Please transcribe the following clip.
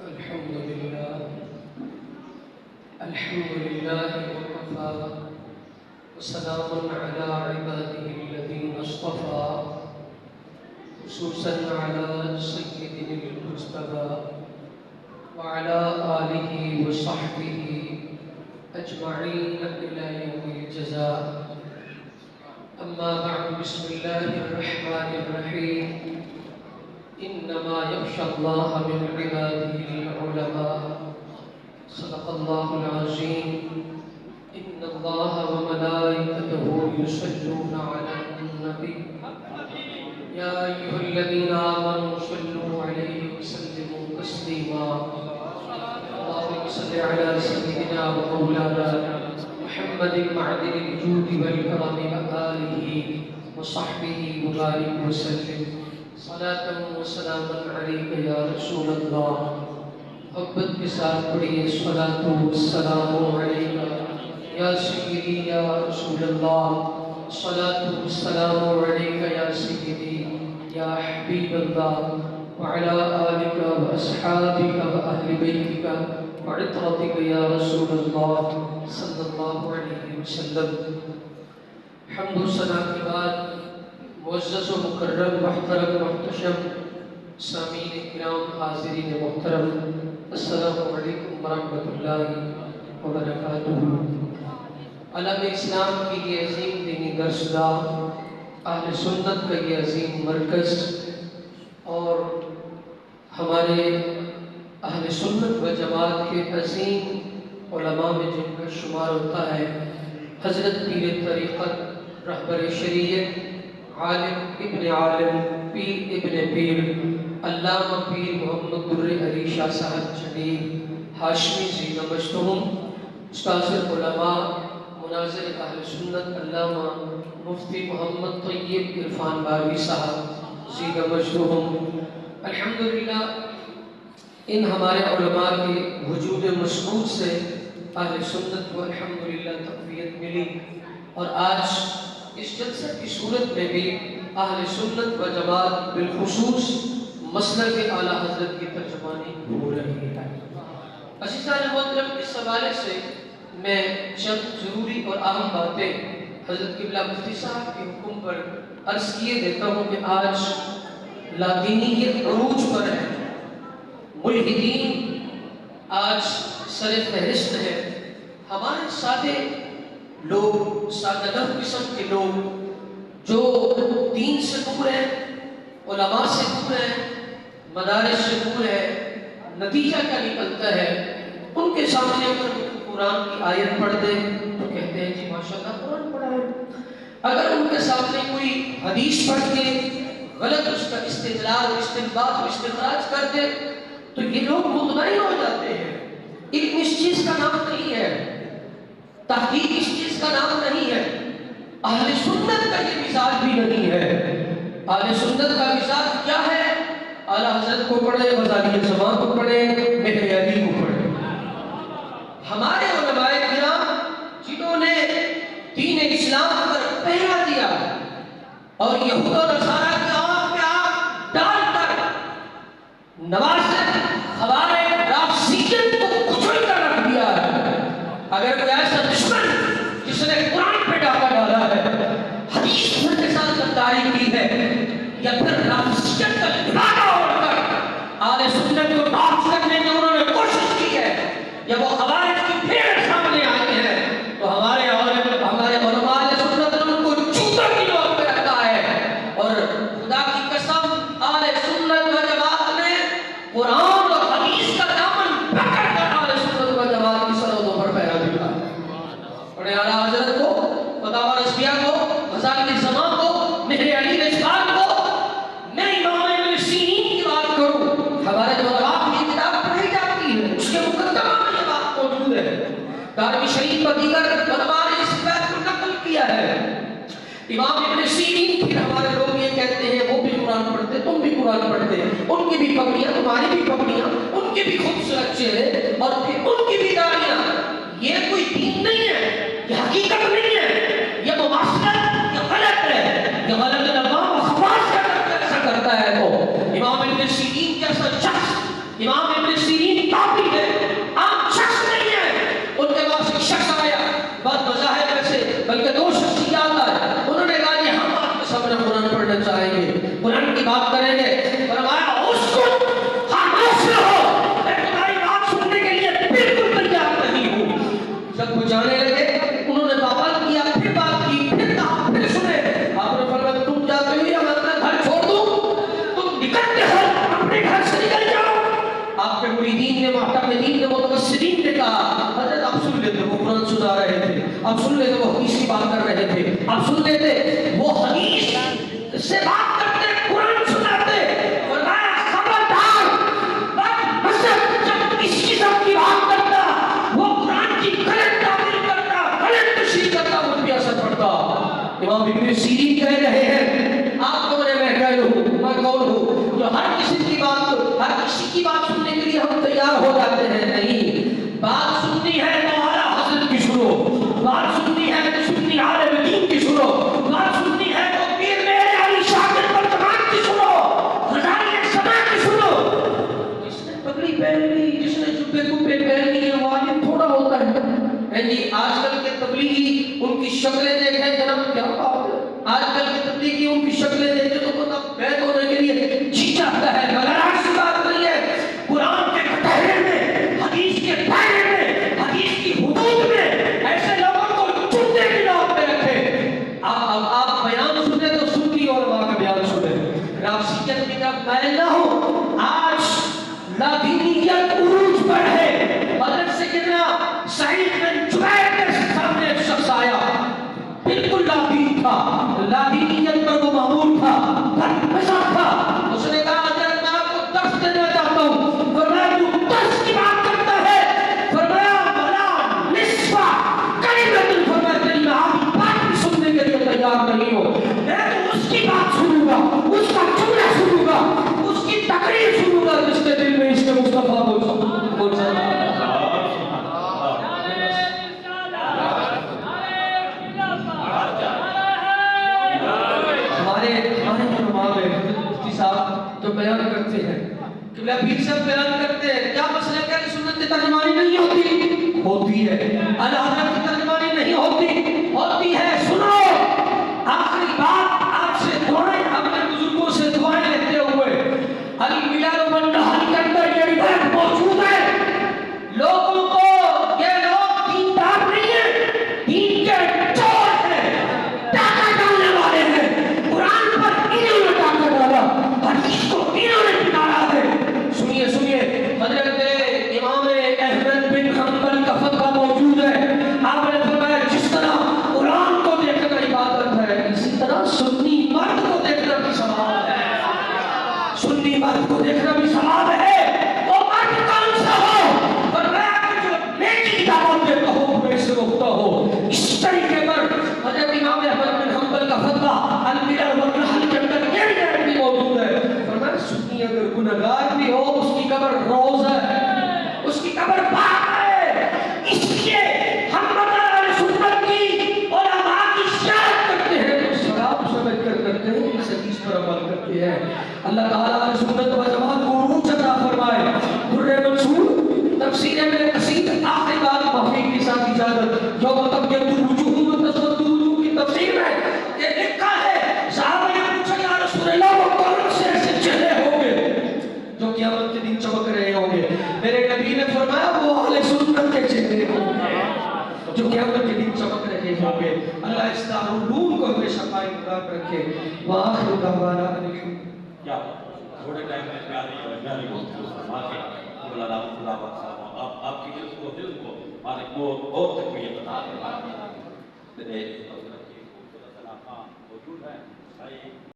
الحمد لله الحمد لله وكفى وسلام على عباده الذين اصطفى خصوصا على سيدنا المجتبى وعلى آله وصحبه أجمعين إلى يوم الجزاء. أما بعد، بسم الله الرحمن الرحيم. إنما يخشى الله من عباده العلماء. صدق الله العظيم. إن الله وملائكته يصلون على النبي يا أيها الذين آمنوا صلوا عليه وسلموا تسليما. اللهم صل على سيدنا ومولانا محمد معدن الجود والكرم وآله وصحبه وبارك وسلم صلاة وسلاما عليك يا رسول الله. محبت کے ساتھ پڑھیے الصلاۃ والسلام علیک یا سیدی یا رسول اللہ. الصلاۃ والسلام علیک یا سیدی یا حبیب اللہ وعلى آلك وأصحابك وأهل بيتك وعطرتك يا رسول الله صلى الله عليه وسلم. حمد و ثنا کے بعد معزز و مکرم محترم محتشم سامعین کرام حاضرین محترم، السلام علیکم ورحمۃ اللہ وبرکاتہ. عالم اسلام کی یہ عظیم دینی درسگاہ، اہل سنت کا یہ عظیم مرکز، اور ہمارے اہل سنت و جماعت کے عظیم علماء میں جن کا شمار ہوتا ہے حضرت پیر طریقت، رہبر شریعت، عالم ابن عالم، پیر ابن پیر، علامہ پیر محمد در علی شاہ صاحب جلیل ہاشمی زینہ مجدہم، استاذ العلماء مناظر اہل سنت علامہ مفتی محمد طیب عرفان باروی صاحب زینہ مجدہم. الحمدللہ ان ہمارے علماء کے وجود مسعود سے اہل سنت کو الحمدللہ تقویت ملی، اور آج اس جلسہ کی صورت میں بھی اہل سنت و جماعت بالخصوص مسلک اعلیٰ حضرت کی ترجمانی ہو رہی ہے. عزیزان محترم، اس حوالے سے میں چند ضروری اور اہم باتیں حضرت قبلہ مفتی صاحب کے حکم پر عرض کیے دیتا ہوں کہ آج لادینیت عروج پر ہے، ملحدین آج سر فہرست ہے. ہمارے سادے لوگ، سادہ قسم کے لوگ جو دین سے دور ہیں، علماء سے دور ہیں، مدارس سے دور ہیں، نتیجہ کیا نکلتا ہے؟ ان کے سامنے اگر قرآن کی آیت پڑھ دیں تو کہتے ہیں جی ماشاءاللہ قرآن پڑھا ہے. اگر ان کے سامنے کوئی حدیث پڑھ کے غلط اس کا استدلال، استنباط و استخراج کر دے تو یہ لوگ مطمئن ہو جاتے ہیں. علم اس چیز کا نام نہیں ہے، تحقیق اس چیز کا نام نہیں ہے. اہل سنت کا یہ مزاج بھی نہیں ہے. اہل سنت کا مزاج کیا ہے؟ اعلیٰ حضرت کو پڑھے، غزالی زمان کو پڑھے، مہر علی کو پڑھے. ہمارے علماء کرام جنہوں نے دین اسلام پر پہرا دیا اور یہود و نصارہ کی آنکھ پہ آنکھ ڈال کر نواسط، خوارج، رافضیت کو کچل کر رکھ دیا ہے. اگر کوئی ایسا دشمن جس نے قرآن پہ ڈاکہ ڈالا ہے، حدیث پر کے ساتھ غداری کی ہے، یا پھر رافضیت کا لبادہ اوڑھ کر اہل سنت کو ٹارچ کرنے کی انہوں نے کوشش کی ہے، یا وہ خوارج کی بھیڑ سامنے آئی ہے، تو ہمارے علماء اہل سنت نے ان کو جوتوں کی نوک پہ رکھا ہے. اور خدا کی قسم اہل سنت و جماعت نے قرآن اور حدیث کا دامن پکڑ کر اہل سنت و جماعت کی سرحدوں پر پہرا دیا ہے. اور اعلیٰ حضرت کو، فتاوی رضویہ کو، غزالی زمان کو، مہر علی رضوان کو، میں امام ابن سیرین کی بات کروں، ہمارے علماء کی کتاب پڑھی جاتی ہے، اس کے مقدمہ میں یہ بات موجود ہے. دارمی شریف و دیگر علماء نے اس بات کو نقل کیا ہے. امام ابن سیرین پھر ہمارے لوگ یہ کہتے ہیں وہ بھی قرآن پڑھتے، تم بھی قرآن پڑھتے، ان کی بھی پگڑیاں، تمہاری بھی پگڑیاں، ان کے بھی خوبصورت چہرے اور پھر ان کی بھی داڑیاں. یہ کوئی دین نہیں ہے، یہ حقیقت نہیں ہے، یہ مواصلت، یہ غلط ہے، یہ غلط علماء و خواص کا ایسا کرتا ہے. تو امام ابن سیرین جیسا شخص، امام ابن سیرین کہا حضرت آپ سن لیتے وہ قرآن سنا رہے تھے، آپ سن لیتے وہ حدیث کی بات کر رہے تھے، آپ سن لیتے وہ حدیث سے بات کرتے قرآن سناتے، فرمایا خبردار جب اس قسم کی بات کرتا وہ قرآن کی غلط تعبیر کرتا، غلط تشریح کرتا، مجھ بھی اثر پڑتا۔ امام ابن سیرین کہہ رہے ہیں آپ کون ہیں، میں کہہ لوں میں کون ہوں جو ہر کسی کی بات سننے کے لیے ہم تیار ہو جاتے ہیں؟ نہیں، بات سننی ہے تو اعلیٰ حضرت کی سنو، بات سننی ہے تو سنی عالم دین کی سنو، بات سننی ہے تو پیر میرے علی شاکر برطمان کی سنو، غزالی سما کی سنو۔ جس نے پگڑی پہن لی، جس نے جبے کپے پہن لیے وہ عالم تھوڑا ہوتا ہے جی۔ آج کل کے تبلیغی ان کی شکلیں دیکھیں جناب، کیا بات ہے، آج کل کے تبلیغی ان کی شکلیں دیکھیں تو پتہ بیت ہونے کے لیے جی چاہتا ہے، مگر ایسی بات نہیں ہے۔ قرآن کے کٹہرے میں، حدیث کے دائرے میں، حدیث کی حدود میں ایسے لوگوں کو چنتے کی نوٹ پہ رکھے۔ آپ بیان سنیں تو سنی اور وہاں کا بیان سنیں، رافضیت کی طرف مائل نہ ہو۔ آج لادینیت عروج پر ہے۔ حضرت سیدنا سعید بن جبیر کے سامنے ایک شخص آیا، بالکل لادین تھا، لادینیت پر وہ معمول تھا، بدمزہ تھا۔ اس نے کہا حضرت میں آپ کو درس دینا چاہتا ہوں۔ فرمایا تو درس کی بات کرتا ہے؟ فرمایا ولا نصف کلمۃ، فرمایا تیری میں آپ بات بھی سننے کے لیے تیار نہیں ہو، میں تو اس کی بات سنوں گا، اس کا جملہ سنوں گا، اس کی تقریر سنوں گا جس کے دل میں اس کے مصطفیٰ بول سکتا ہے۔ تو بیان کرتے ہیں کہ پیر صاحب بیان کرتے ہیں کیا مسئلہ کیا کہ سنت کی ترجمانی نہیں ہوتی؟ ہوتی ہے۔ اعلیٰ حضرت کی ترجمانی نہیں ہوتی؟ ہوتی ہے۔ سنو آخری بات آپ سے دعائیں، اپنے بزرگوں سے دعائیں لیتے ہوئے، علی ملال و منحل کے اندر یہ روایت موجود ہے، لوگوں کو یہ لوگ دیندار نہیں ہیں، دین کے چور ہیں، ڈاکہ ڈالنے والے ہیں، قرآن پر انہوں نے ڈاکہ ڈالا، حدیث کو انہوں نے بگاڑا ہے۔ سنیے سنیے، حضرت امام احمد بن حنبل کا فتویٰ موجود ہے۔ آپ نے فرمایا جس طرح قرآن کو دیکھنا عبادت ہے، اسی طرح سنی مرد کو دیکھنا بھی ثواب ہے، سنی مرد کو دیکھنا بھی ثواب ہے۔ وہ مرد کون سا ہو؟ فرمایا کہ جو نیکی کی دعوت دیتا ہو، برے سے روکتا ہو۔ اس طریقے پر حضرت امام احمد بن حنبل کا فتویٰ الملل والنحل کے اندر یہ بھی موجود ہے۔ فرمایا سنی اگر گنہگار بھی ہو، اس کی قبر روز ہے، اس کی قبر پاک ہے۔ اس لیے ہم مدار سنت کی علماء کی شرط کرتے ہیں تو ثواب سمجھ کر کرتے ہیں، اس حدیث پر عمل کرتے ہیں۔ اللہ تعالیٰ نے سنت و جماعت کو عروج عطا فرمائے۔ در منصور تفسیر ابن کثیر، آخری بات معافی کے ساتھ اجازت، یوم تبیض وجوہ و تسود وجوہ کی تفسیر میں یہ لکھا ہے، صحابہ نے پوچھا یا رسول اللہ وہ کون سے ایسے چہرے ہوں گے جو قیامت کے دن چمک رہے ہوں گے؟ میرے نبی نے فرمایا وہ اہل سنت کے چہرے ہوں گے جو قیامت کے دن چمک رہے ہوں گے۔ اللہ اس دارالعلوم کو ہمیشہ قائم قدام رکھے۔ وآخر دعوانا کیا تھوڑے ٹائم میں پیاری گفتگو فرما کے خدا بخشا آپ کی دل کو مالک کو اور تقویت عطا فرمائے۔ میرے موجود ہے